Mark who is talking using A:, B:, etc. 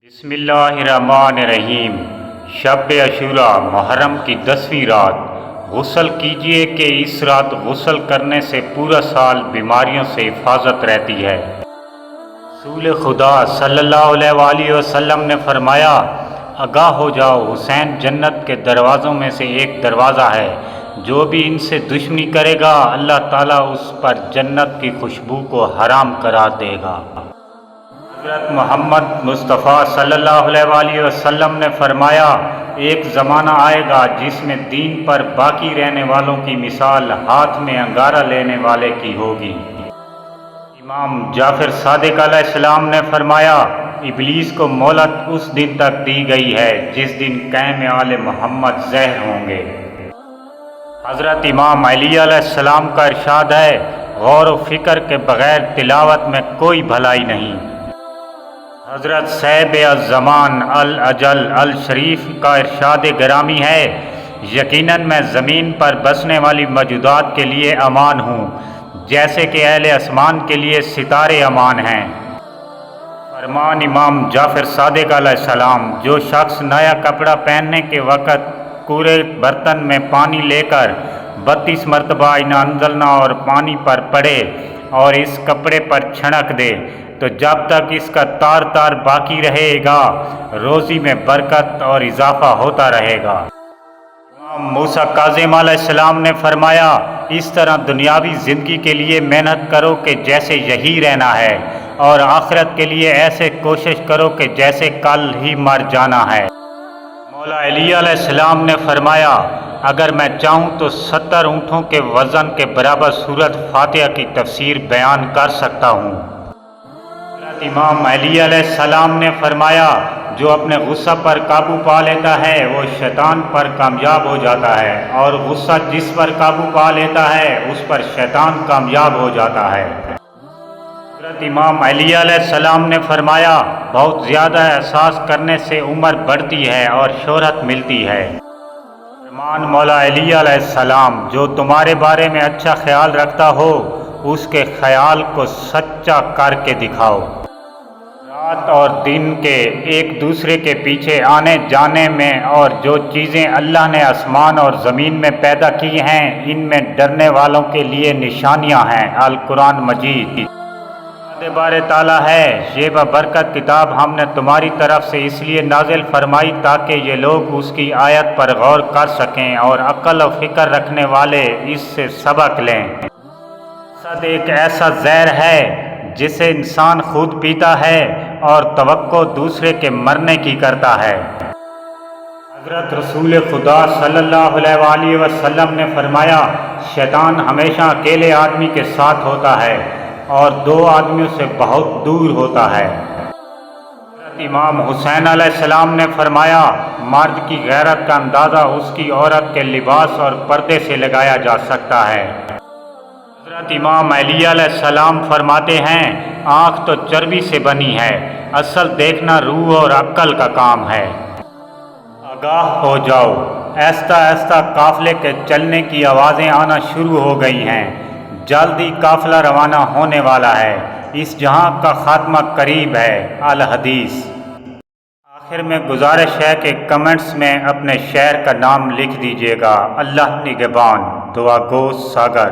A: بسم اللہ الرحمن الرحیم۔ شب عاشورہ محرم کی 10ویں رات۔ غسل کیجیے کہ اس رات غسل کرنے سے پورا سال بیماریوں سے حفاظت رہتی ہے۔ رسول خدا صلی اللہ علیہ وآلہ وسلم نے فرمایا، آگاہ ہو جاؤ، حسین جنت کے دروازوں میں سے ایک دروازہ ہے، جو بھی ان سے دشمنی کرے گا اللہ تعالیٰ اس پر جنت کی خوشبو کو حرام قرار دے گا۔ حضرت محمد مصطفیٰ صلی اللہ علیہ وآلہ وسلم نے فرمایا، ایک زمانہ آئے گا جس میں دین پر باقی رہنے والوں کی مثال ہاتھ میں انگارہ لینے والے کی ہوگی۔ امام جعفر صادق علیہ السلام نے فرمایا، ابلیس کو مہلت اس دن تک دی گئی ہے جس دن قائم آل محمد زہر ہوں گے۔ حضرت امام علی علیہ السلام کا ارشاد ہے، غور و فکر کے بغیر تلاوت میں کوئی بھلائی نہیں۔ حضرت صاحب الزمان الاجل الشریف کا ارشاد گرامی ہے، یقیناً میں زمین پر بسنے والی موجودات کے لیے امان ہوں، جیسے کہ اہل آسمان کے لیے ستارے امان ہیں۔ فرمان امام جعفر صادق علیہ السلام، جو شخص نیا کپڑا پہننے کے وقت کوڑے برتن میں پانی لے کر 32 مرتبہ انا انزلنا اور پانی پر پڑے اور اس کپڑے پر چھڑک دے تو جب تک اس کا تار تار باقی رہے گا روزی میں برکت اور اضافہ ہوتا رہے گا۔ امام موسیٰ کاظم علیہ السلام نے فرمایا، اس طرح دنیاوی زندگی کے لیے محنت کرو کہ جیسے یہی رہنا ہے، اور آخرت کے لیے ایسے کوشش کرو کہ جیسے کل ہی مر جانا ہے۔ مولا علی علیہ السلام نے فرمایا، اگر میں چاہوں تو 70 اونٹوں کے وزن کے برابر سورۃ فاتحہ کی تفسیر بیان کر سکتا ہوں۔ امام علی علیہ السلام نے فرمایا، جو اپنے غصہ پر قابو پا لیتا ہے وہ شیطان پر کامیاب ہو جاتا ہے، اور غصہ جس پر قابو پا لیتا ہے اس پر شیطان کامیاب ہو جاتا ہے۔ حضرت امام علی علیہ السلام نے فرمایا، بہت زیادہ احساس کرنے سے عمر بڑھتی ہے اور شہرت ملتی ہے۔ فرمان مولا علی علیہ السلام، جو تمہارے بارے میں اچھا خیال رکھتا ہو اس کے خیال کو سچا کر کے دکھاؤ۔ رات اور دن کے ایک دوسرے کے پیچھے آنے جانے میں اور جو چیزیں اللہ نے آسمان اور زمین میں پیدا کی ہیں ان میں ڈرنے والوں کے لیے نشانیاں ہیں۔ القرآن مجید بار تعالیٰ ہے، یہ ببرکت کتاب ہم نے تمہاری طرف سے اس لیے نازل فرمائی تاکہ یہ لوگ اس کی آیت پر غور کر سکیں اور عقل و فکر رکھنے والے اس سے سبق لیں۔ حسد ایک ایسا زہر ہے جسے انسان خود پیتا ہے اور توقع دوسرے کے مرنے کی کرتا ہے۔ حضرت رسول خدا صلی اللہ علیہ وآلہ وسلم نے فرمایا، شیطان ہمیشہ اکیلے آدمی کے ساتھ ہوتا ہے اور 2 آدمیوں سے بہت دور ہوتا ہے۔ حضرت امام حسین علیہ السلام نے فرمایا، مرد کی غیرت کا اندازہ اس کی عورت کے لباس اور پردے سے لگایا جا سکتا ہے۔ حضرت امام علی علیہ السلام فرماتے ہیں، آنکھ تو چربی سے بنی ہے، اصل دیکھنا روح اور عقل کا کام ہے۔ آگاہ ہو جاؤ، آہستہ آہستہ قافلے کے چلنے کی آوازیں آنا شروع ہو گئی ہیں، جلد ہی قافلہ روانہ ہونے والا ہے، اس جہاں کا خاتمہ قریب ہے۔ الحدیث۔ آخر میں گزارش ہے کہ کمنٹس میں اپنے شہر کا نام لکھ دیجیے گا۔ اللہ نگہبان۔ دعا گو ساگر۔